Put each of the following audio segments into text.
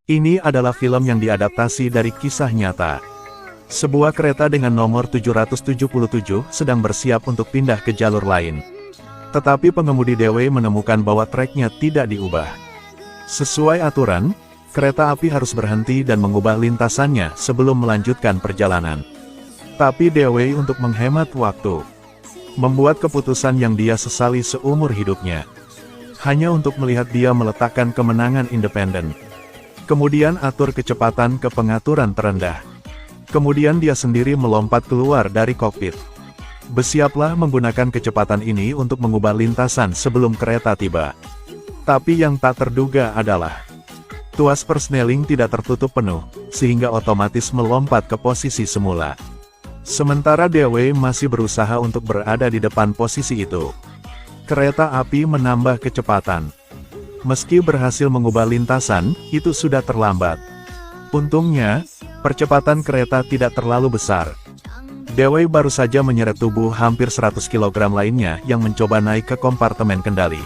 Ini adalah film yang diadaptasi dari kisah nyata. Sebuah kereta dengan nomor 777 sedang bersiap untuk pindah ke jalur lain. Tetapi pengemudi DW menemukan bahwa treknya tidak diubah. Sesuai aturan, kereta api harus berhenti dan mengubah lintasannya sebelum melanjutkan perjalanan. Tapi DW untuk menghemat waktu, membuat keputusan yang dia sesali seumur hidupnya. Hanya untuk melihat dia meletakkan kemenangan independen. Kemudian atur kecepatan ke pengaturan terendah. Kemudian dia sendiri melompat keluar dari kokpit. Bersiaplah menggunakan kecepatan ini untuk mengubah lintasan sebelum kereta tiba. Tapi yang tak terduga adalah tuas persneling tidak tertutup penuh, sehingga otomatis melompat ke posisi semula. Sementara DW masih berusaha untuk berada di depan posisi itu. Kereta api menambah kecepatan. Meski berhasil mengubah lintasan, itu sudah terlambat. Untungnya, percepatan kereta tidak terlalu besar. DW baru saja menyeret tubuh hampir 100 kg lainnya yang mencoba naik ke kompartemen kendali.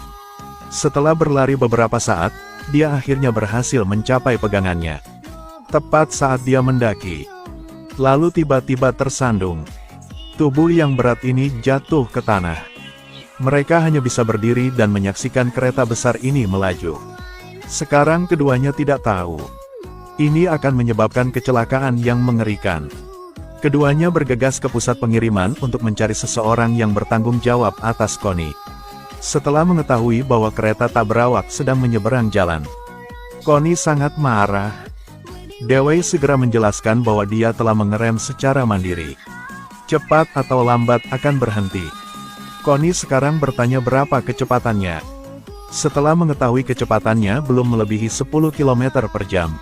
Setelah berlari beberapa saat, dia akhirnya berhasil mencapai pegangannya. Tepat saat dia mendaki, lalu tiba-tiba tersandung. Tubuh yang berat ini jatuh ke tanah. Mereka hanya bisa berdiri dan menyaksikan kereta besar ini melaju. Sekarang keduanya tidak tahu. Ini akan menyebabkan kecelakaan yang mengerikan. Keduanya bergegas ke pusat pengiriman untuk mencari seseorang yang bertanggung jawab atas Connie. Setelah mengetahui bahwa kereta tak berawak sedang menyeberang jalan, Connie sangat marah. Dewey segera menjelaskan bahwa dia telah mengerem secara mandiri. Cepat atau lambat akan berhenti. Connie sekarang bertanya berapa kecepatannya. Setelah mengetahui kecepatannya belum melebihi 10 km per jam,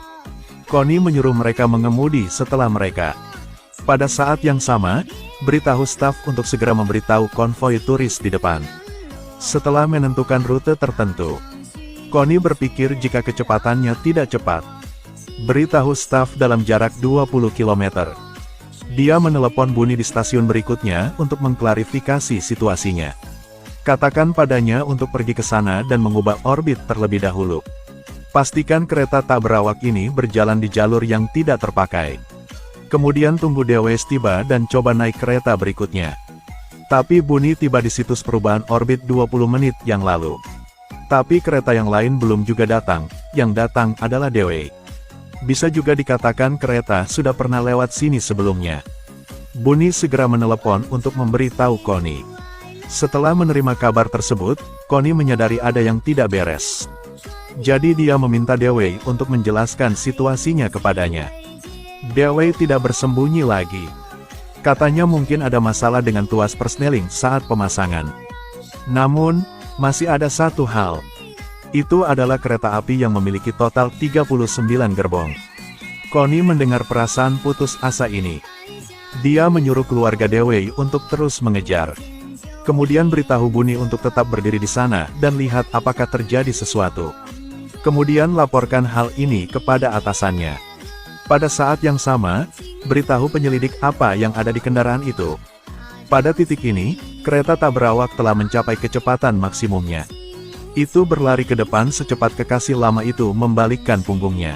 Connie menyuruh mereka mengemudi setelah mereka. Pada saat yang sama, beritahu staf untuk segera memberitahu konvoi turis di depan. Setelah menentukan rute tertentu, Connie berpikir jika kecepatannya tidak cepat, beritahu staf dalam jarak 20 km. Dia menelepon Bunny di stasiun berikutnya untuk mengklarifikasi situasinya. Katakan padanya untuk pergi ke sana dan mengubah orbit terlebih dahulu. Pastikan kereta tak berawak ini berjalan di jalur yang tidak terpakai. Kemudian tunggu Dewey tiba dan coba naik kereta berikutnya. Tapi Bunny tiba di situs perubahan orbit 20 menit yang lalu. Tapi kereta yang lain belum juga datang, yang datang adalah Dewey. Bisa juga dikatakan kereta sudah pernah lewat sini sebelumnya. Bunny segera menelepon untuk memberitahu Connie. Setelah menerima kabar tersebut, Connie menyadari ada yang tidak beres. Jadi dia meminta Dewey untuk menjelaskan situasinya kepadanya. Dewey tidak bersembunyi lagi. Katanya mungkin ada masalah dengan tuas persneling saat pemasangan. Namun, masih ada satu hal. Itu adalah kereta api yang memiliki total 39 gerbong. Connie mendengar perasaan putus asa ini. Dia menyuruh keluarga Dewey untuk terus mengejar. Kemudian beritahu Bunny untuk tetap berdiri di sana dan lihat apakah terjadi sesuatu. Kemudian laporkan hal ini kepada atasannya. Pada saat yang sama, beritahu penyelidik apa yang ada di kendaraan itu. Pada titik ini, kereta tak berawak telah mencapai kecepatan maksimumnya. Itu berlari ke depan secepat kekasih lama itu membalikkan punggungnya.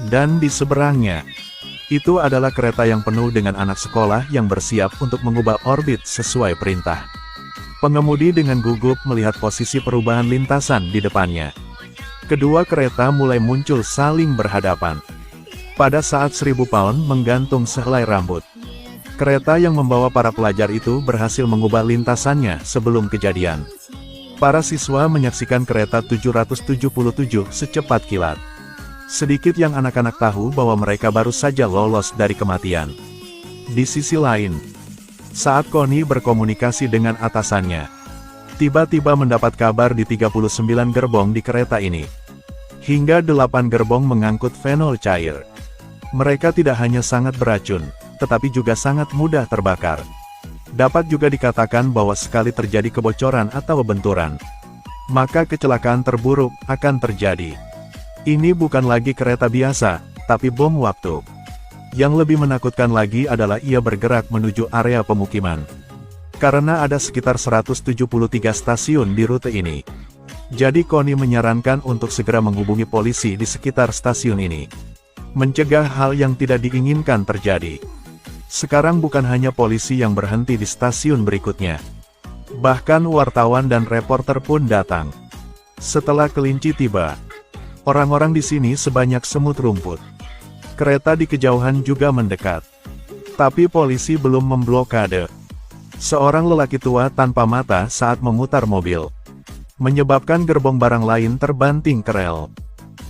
Dan di seberangnya, itu adalah kereta yang penuh dengan anak sekolah yang bersiap untuk mengubah orbit sesuai perintah. Pengemudi dengan gugup melihat posisi perubahan lintasan di depannya. Kedua kereta mulai muncul saling berhadapan. Pada saat 1000 pound menggantung sehelai rambut, kereta yang membawa para pelajar itu berhasil mengubah lintasannya sebelum kejadian. Para siswa menyaksikan kereta 777 secepat kilat. Sedikit yang anak-anak tahu bahwa mereka baru saja lolos dari kematian. Di sisi lain, saat Connie berkomunikasi dengan atasannya, tiba-tiba mendapat kabar di 39 gerbong di kereta ini. Hingga 8 gerbong mengangkut fenol cair. Mereka tidak hanya sangat beracun, tetapi juga sangat mudah terbakar. Dapat juga dikatakan bahwa sekali terjadi kebocoran atau benturan, maka kecelakaan terburuk akan terjadi. Ini bukan lagi kereta biasa, tapi bom waktu. Yang lebih menakutkan lagi adalah ia bergerak menuju area pemukiman. Karena ada sekitar 173 stasiun di rute ini. Jadi Connie menyarankan untuk segera menghubungi polisi di sekitar stasiun ini. Mencegah hal yang tidak diinginkan terjadi. Sekarang bukan hanya polisi yang berhenti di stasiun berikutnya. Bahkan wartawan dan reporter pun datang. Setelah kelinci tiba, orang-orang di sini sebanyak semut rumput. Kereta di kejauhan juga mendekat. Tapi polisi belum memblokade. Seorang lelaki tua tanpa mata saat memutar mobil, menyebabkan gerbong barang lain terbanting ke rel.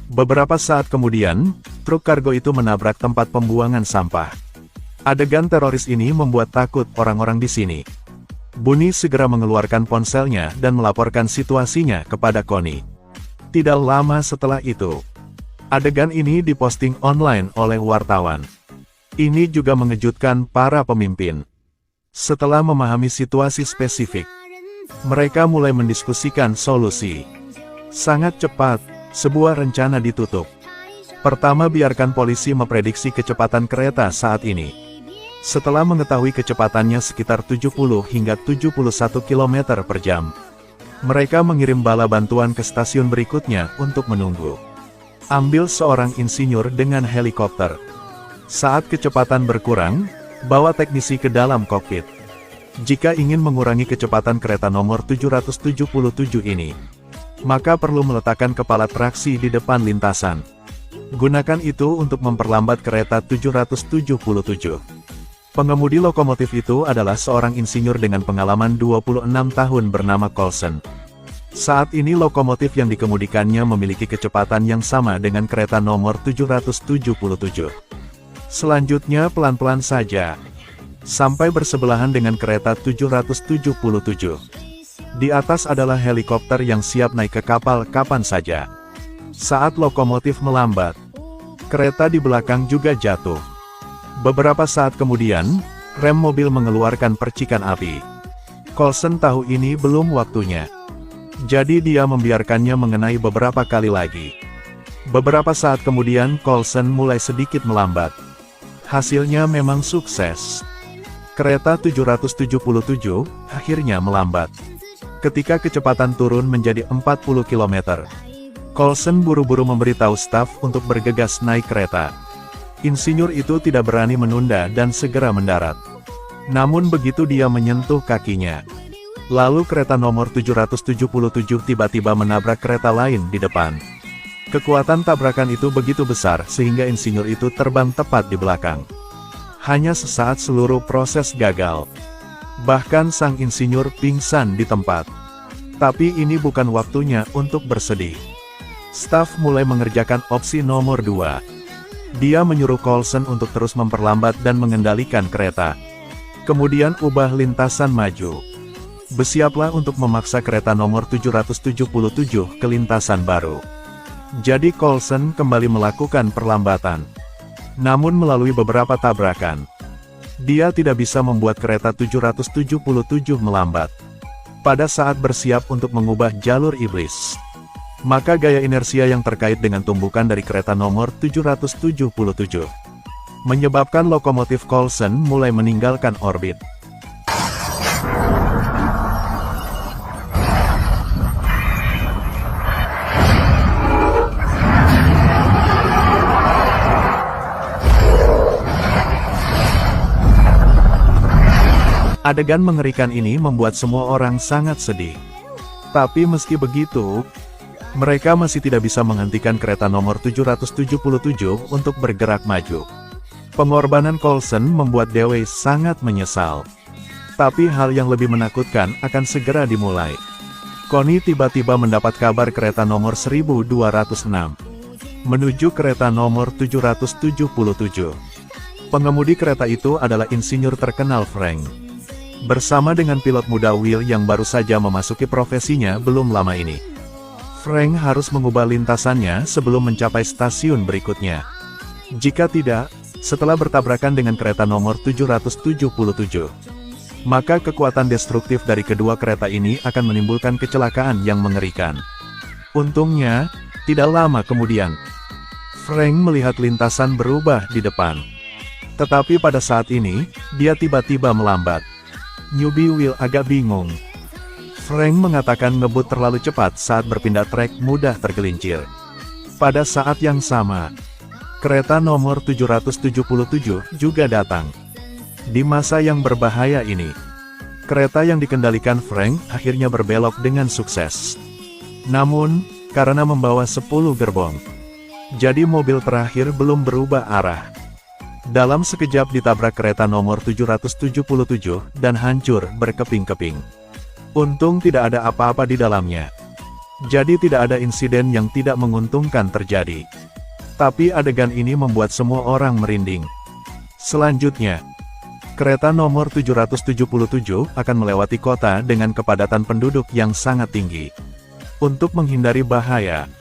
Beberapa saat kemudian, truk kargo itu menabrak tempat pembuangan sampah. Adegan teroris ini membuat takut orang-orang di sini. Bunny segera mengeluarkan ponselnya dan melaporkan situasinya kepada Connie. Tidak lama setelah itu, adegan ini diposting online oleh wartawan. Ini juga mengejutkan para pemimpin. Setelah memahami situasi spesifik, mereka mulai mendiskusikan solusi. Sangat cepat, sebuah rencana ditutup. Pertama, biarkan polisi memprediksi kecepatan kereta saat ini. Setelah mengetahui kecepatannya sekitar 70 hingga 71 km per jam, mereka mengirim bala bantuan ke stasiun berikutnya untuk menunggu. Ambil seorang insinyur dengan helikopter. Saat kecepatan berkurang, bawa teknisi ke dalam kokpit. Jika ingin mengurangi kecepatan kereta nomor 777 ini, maka perlu meletakkan kepala traksi di depan lintasan. Gunakan itu untuk memperlambat kereta 777. Pengemudi lokomotif itu adalah seorang insinyur dengan pengalaman 26 tahun bernama Coulson. Saat ini lokomotif yang dikemudikannya memiliki kecepatan yang sama dengan kereta nomor 777. Selanjutnya pelan-pelan saja, sampai bersebelahan dengan kereta 777. Di atas adalah helikopter yang siap naik ke kapal kapan saja. Saat lokomotif melambat, kereta di belakang juga jatuh. Beberapa saat kemudian, rem mobil mengeluarkan percikan api. Coulson tahu ini belum waktunya. Jadi dia membiarkannya mengenai beberapa kali lagi. Beberapa saat kemudian Coulson mulai sedikit melambat. Hasilnya memang sukses. Kereta 777 akhirnya melambat. Ketika kecepatan turun menjadi 40 km, Coulson buru-buru memberitahu staf untuk bergegas naik kereta. Insinyur itu tidak berani menunda dan segera mendarat. Namun begitu dia menyentuh kakinya, lalu kereta nomor 777 tiba-tiba menabrak kereta lain di depan. Kekuatan tabrakan itu begitu besar sehingga insinyur itu terbang tepat di belakang. Hanya sesaat seluruh proses gagal. Bahkan sang insinyur pingsan di tempat. Tapi ini bukan waktunya untuk bersedih. Staf mulai mengerjakan opsi nomor 2. Dia menyuruh Coulson untuk terus memperlambat dan mengendalikan kereta. Kemudian ubah lintasan maju. Bersiaplah untuk memaksa kereta nomor 777 ke lintasan baru. Jadi Coulson kembali melakukan perlambatan. Namun melalui beberapa tabrakan, dia tidak bisa membuat kereta 777 melambat. Pada saat bersiap untuk mengubah jalur iblis, maka gaya inersia yang terkait dengan tumbukan dari kereta nomor 777 menyebabkan lokomotif Coulson mulai meninggalkan orbit. Adegan mengerikan ini membuat semua orang sangat sedih. Tapi meski begitu, mereka masih tidak bisa menghentikan kereta nomor 777 untuk bergerak maju. Pengorbanan Coulson membuat Dewey sangat menyesal. Tapi hal yang lebih menakutkan akan segera dimulai. Connie tiba-tiba mendapat kabar kereta nomor 1206 menuju kereta nomor 777. Pengemudi kereta itu adalah insinyur terkenal Frank. Bersama dengan pilot muda Will yang baru saja memasuki profesinya belum lama ini. Frank harus mengubah lintasannya sebelum mencapai stasiun berikutnya. Jika tidak, setelah bertabrakan dengan kereta nomor 777, maka kekuatan destruktif dari kedua kereta ini akan menimbulkan kecelakaan yang mengerikan. Untungnya, tidak lama kemudian, Frank melihat lintasan berubah di depan. Tetapi pada saat ini, dia tiba-tiba melambat. Newbie Will agak bingung. Frank mengatakan ngebut terlalu cepat saat berpindah trek mudah tergelincir. Pada saat yang sama, kereta nomor 777 juga datang. Di masa yang berbahaya ini, kereta yang dikendalikan Frank akhirnya berbelok dengan sukses. Namun, karena membawa 10 gerbong, jadi mobil terakhir belum berubah arah. Dalam sekejap ditabrak kereta nomor 777 dan hancur berkeping-keping. Untung tidak ada apa-apa di dalamnya. Jadi tidak ada insiden yang tidak menguntungkan terjadi. Tapi adegan ini membuat semua orang merinding. Selanjutnya, kereta nomor 777 akan melewati kota dengan kepadatan penduduk yang sangat tinggi. Untuk menghindari bahaya,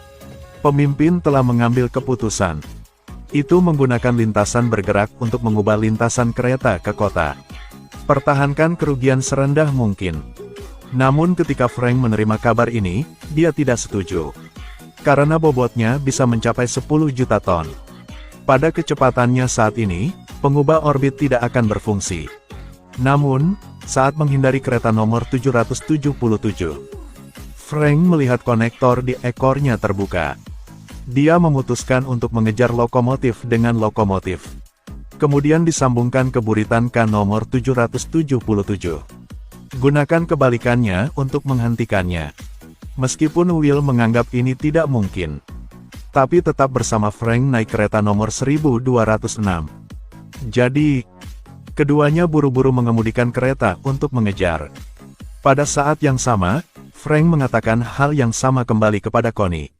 pemimpin telah mengambil keputusan. Itu menggunakan lintasan bergerak untuk mengubah lintasan kereta ke kota. Pertahankan kerugian serendah mungkin. Namun ketika Frank menerima kabar ini, dia tidak setuju. Karena bobotnya bisa mencapai 10 juta ton. Pada kecepatannya saat ini, pengubah orbit tidak akan berfungsi. Namun, saat menghindari kereta nomor 777, Frank melihat konektor di ekornya terbuka. Dia memutuskan untuk mengejar lokomotif dengan lokomotif. Kemudian disambungkan ke buritan K nomor 777. Gunakan kebalikannya untuk menghentikannya. Meskipun Will menganggap ini tidak mungkin, tapi tetap bersama Frank naik kereta nomor 1206. Jadi, keduanya buru-buru mengemudikan kereta untuk mengejar. Pada saat yang sama, Frank mengatakan hal yang sama kembali kepada Connie.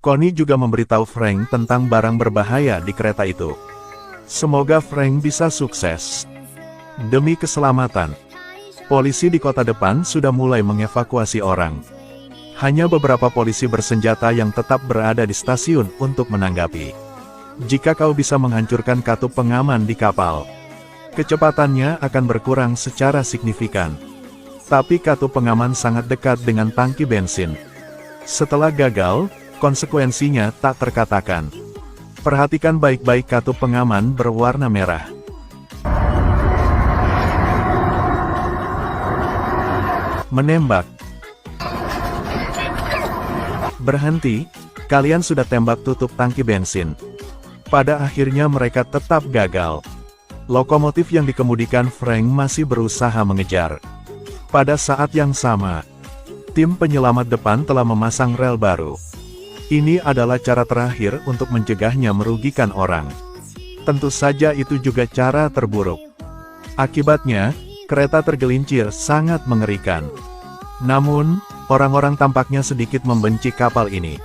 Connie juga memberitahu Frank tentang barang berbahaya di kereta itu. Semoga Frank bisa sukses. Demi keselamatan, polisi di kota depan sudah mulai mengevakuasi orang. Hanya beberapa polisi bersenjata yang tetap berada di stasiun untuk menanggapi. Jika kau bisa menghancurkan katup pengaman di kapal, kecepatannya akan berkurang secara signifikan. Tapi katup pengaman sangat dekat dengan tangki bensin. Setelah gagal, konsekuensinya tak terkatakan. Perhatikan baik-baik katup pengaman berwarna merah. Menembak. Berhenti, kalian sudah tembak tutup tangki bensin. Pada akhirnya mereka tetap gagal. Lokomotif yang dikemudikan Frank masih berusaha mengejar. Pada saat yang sama, tim penyelamat depan telah memasang rel baru. Ini adalah cara terakhir untuk mencegahnya merugikan orang. Tentu saja itu juga cara terburuk. Akibatnya, kereta tergelincir sangat mengerikan. Namun, orang-orang tampaknya sedikit membenci kapal ini.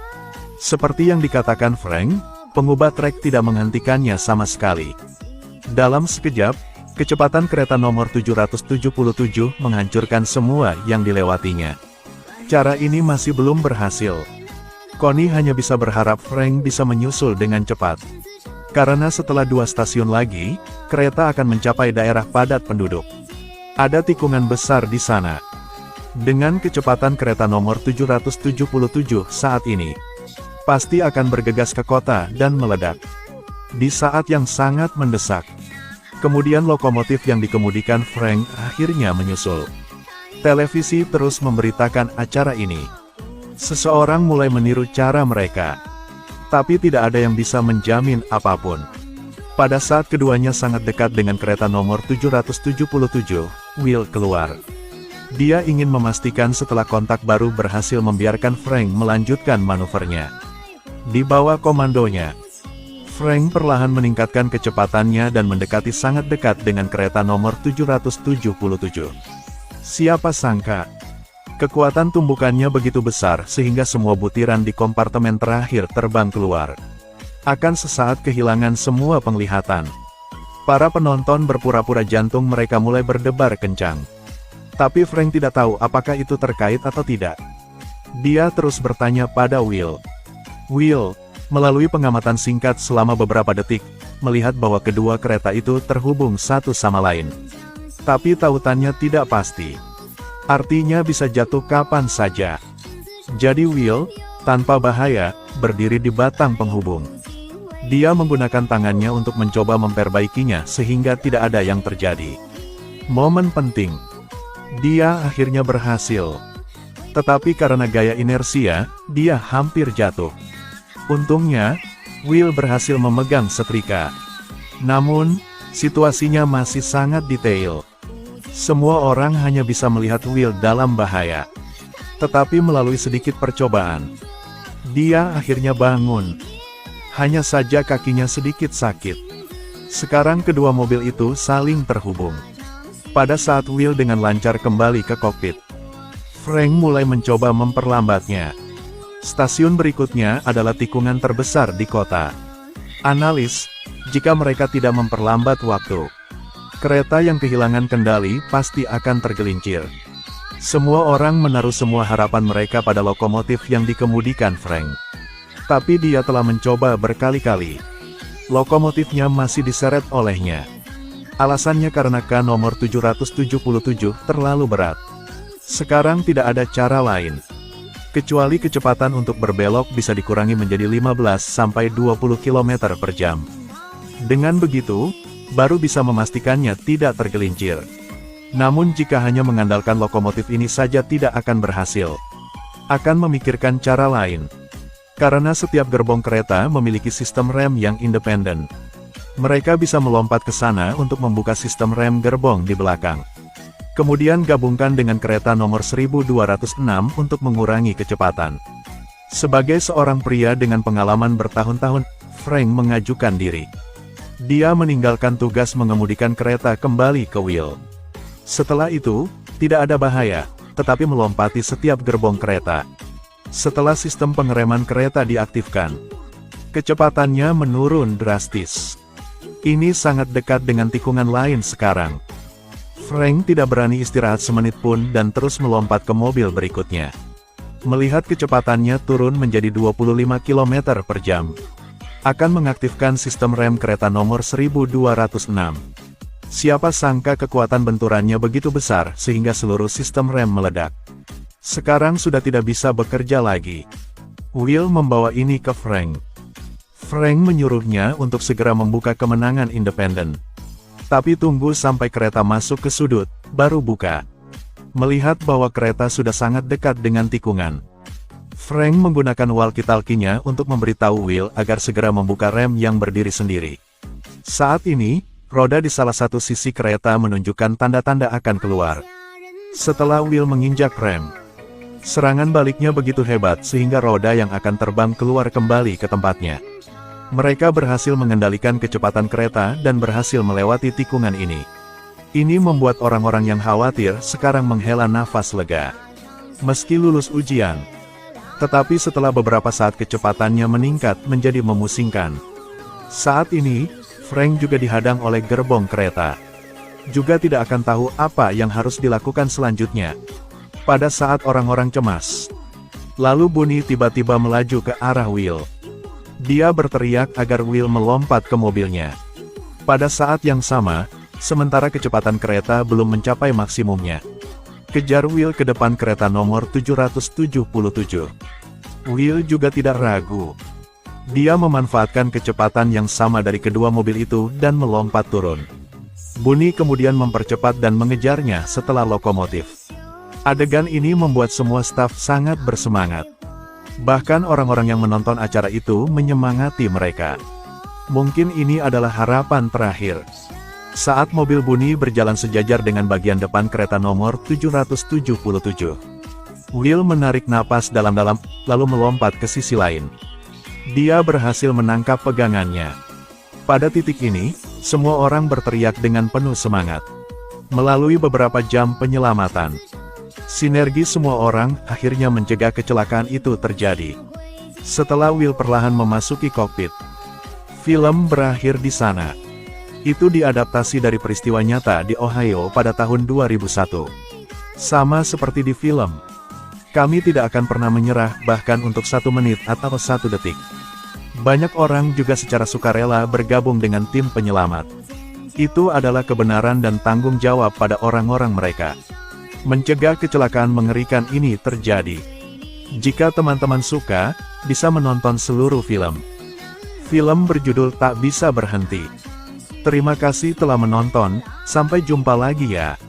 Seperti yang dikatakan Frank, pengubah trek tidak menghentikannya sama sekali. Dalam sekejap, kecepatan kereta nomor 777 menghancurkan semua yang dilewatinya. Cara ini masih belum berhasil. Connie hanya bisa berharap Frank bisa menyusul dengan cepat. Karena setelah 2 stasiun lagi, kereta akan mencapai daerah padat penduduk. Ada tikungan besar di sana. Dengan kecepatan kereta nomor 777 saat ini, pasti akan bergegas ke kota dan meledak. Di saat yang sangat mendesak, kemudian lokomotif yang dikemudikan Frank akhirnya menyusul. Televisi terus memberitakan acara ini. Seseorang mulai meniru cara mereka. Tapi tidak ada yang bisa menjamin apapun. Pada saat keduanya sangat dekat dengan kereta nomor 777, Will keluar. Dia ingin memastikan setelah kontak baru berhasil membiarkan Frank melanjutkan manuvernya. Di bawah komandonya, Frank perlahan meningkatkan kecepatannya dan mendekati sangat dekat dengan kereta nomor 777. Siapa sangka, kekuatan tumbukannya begitu besar sehingga semua butiran di kompartemen terakhir terbang keluar. Akan sesaat kehilangan semua penglihatan. Para penonton berpura-pura jantung mereka mulai berdebar kencang. Tapi Frank tidak tahu apakah itu terkait atau tidak. Dia terus bertanya pada Will. Will, melalui pengamatan singkat selama beberapa detik, melihat bahwa kedua kereta itu terhubung satu sama lain. Tapi tautannya tidak pasti. Artinya bisa jatuh kapan saja. Jadi Will, tanpa bahaya, berdiri di batang penghubung. Dia menggunakan tangannya untuk mencoba memperbaikinya sehingga tidak ada yang terjadi. Momen penting. Dia akhirnya berhasil. Tetapi karena gaya inersia, dia hampir jatuh. Untungnya, Will berhasil memegang setrika. Namun, situasinya masih sangat detail. Semua orang hanya bisa melihat Will dalam bahaya. Tetapi melalui sedikit percobaan, dia akhirnya bangun. Hanya saja kakinya sedikit sakit. Sekarang kedua mobil itu saling terhubung. Pada saat Will dengan lancar kembali ke kokpit, Frank mulai mencoba memperlambatnya. Stasiun berikutnya adalah tikungan terbesar di kota. Analis, jika mereka tidak memperlambat waktu, kereta yang kehilangan kendali pasti akan tergelincir. Semua orang menaruh semua harapan mereka pada lokomotif yang dikemudikan Frank. Tapi dia telah mencoba berkali-kali. Lokomotifnya masih diseret olehnya. Alasannya karena K nomor 777 terlalu berat. Sekarang tidak ada cara lain, kecuali kecepatan untuk berbelok bisa dikurangi menjadi 15-20 km per jam. Dengan begitu, baru bisa memastikannya tidak tergelincir. Namun jika hanya mengandalkan lokomotif ini saja tidak akan berhasil. Akan memikirkan cara lain. Karena setiap gerbong kereta memiliki sistem rem yang independen. Mereka bisa melompat ke sana untuk membuka sistem rem gerbong di belakang. Kemudian gabungkan dengan kereta nomor 1206 untuk mengurangi kecepatan. Sebagai seorang pria dengan pengalaman bertahun-tahun, Frank mengajukan diri. Dia meninggalkan tugas mengemudikan kereta kembali ke Will. Setelah itu, tidak ada bahaya, tetapi melompati setiap gerbong kereta. Setelah sistem pengereman kereta diaktifkan, kecepatannya menurun drastis. Ini sangat dekat dengan tikungan lain sekarang. Frank tidak berani istirahat semenit pun dan terus melompat ke mobil berikutnya. Melihat kecepatannya turun menjadi 25 km per jam, akan mengaktifkan sistem rem kereta nomor 1206. Siapa sangka kekuatan benturannya begitu besar sehingga seluruh sistem rem meledak. Sekarang sudah tidak bisa bekerja lagi. Will membawa ini ke Frank. Frank menyuruhnya untuk segera membuka kemenangan independen. Tapi tunggu sampai kereta masuk ke sudut, baru buka. Melihat bahwa kereta sudah sangat dekat dengan tikungan, Frank menggunakan walkie-talkie-nya untuk memberitahu Will agar segera membuka rem yang berdiri sendiri. Saat ini, roda di salah satu sisi kereta menunjukkan tanda-tanda akan keluar. Setelah Will menginjak rem, serangan baliknya begitu hebat sehingga roda yang akan terbang keluar kembali ke tempatnya. Mereka berhasil mengendalikan kecepatan kereta dan berhasil melewati tikungan ini. Ini membuat orang-orang yang khawatir sekarang menghela nafas lega. Meski lulus ujian, tetapi setelah beberapa saat kecepatannya meningkat menjadi memusingkan. Saat ini, Frank juga dihadang oleh gerbong kereta. Juga tidak akan tahu apa yang harus dilakukan selanjutnya. Pada saat orang-orang cemas, lalu Bunny tiba-tiba melaju ke arah Will. Dia berteriak agar Will melompat ke mobilnya. Pada saat yang sama, sementara kecepatan kereta belum mencapai maksimumnya, kejar Will ke depan kereta nomor 777. Will juga tidak ragu. Dia memanfaatkan kecepatan yang sama dari kedua mobil itu dan melompat turun. Bunny kemudian mempercepat dan mengejarnya setelah lokomotif. Adegan ini membuat semua staf sangat bersemangat. Bahkan orang-orang yang menonton acara itu menyemangati mereka. Mungkin ini adalah harapan terakhir. Saat mobil Bunny berjalan sejajar dengan bagian depan kereta nomor 777, Will menarik napas dalam-dalam, lalu melompat ke sisi lain. Dia berhasil menangkap pegangannya. Pada titik ini, semua orang berteriak dengan penuh semangat. Melalui beberapa jam penyelamatan, sinergi semua orang akhirnya mencegah kecelakaan itu terjadi. Setelah Will perlahan memasuki kokpit, film berakhir di sana. Itu diadaptasi dari peristiwa nyata di Ohio pada tahun 2001. Sama seperti di film, kami tidak akan pernah menyerah bahkan untuk 1 menit atau 1 detik. Banyak orang juga secara sukarela bergabung dengan tim penyelamat. Itu adalah kebenaran dan tanggung jawab pada orang-orang mereka. Mencegah kecelakaan mengerikan ini terjadi. Jika teman-teman suka, bisa menonton seluruh film. Film berjudul Tak Bisa Berhenti. Terima kasih telah menonton, sampai jumpa lagi ya.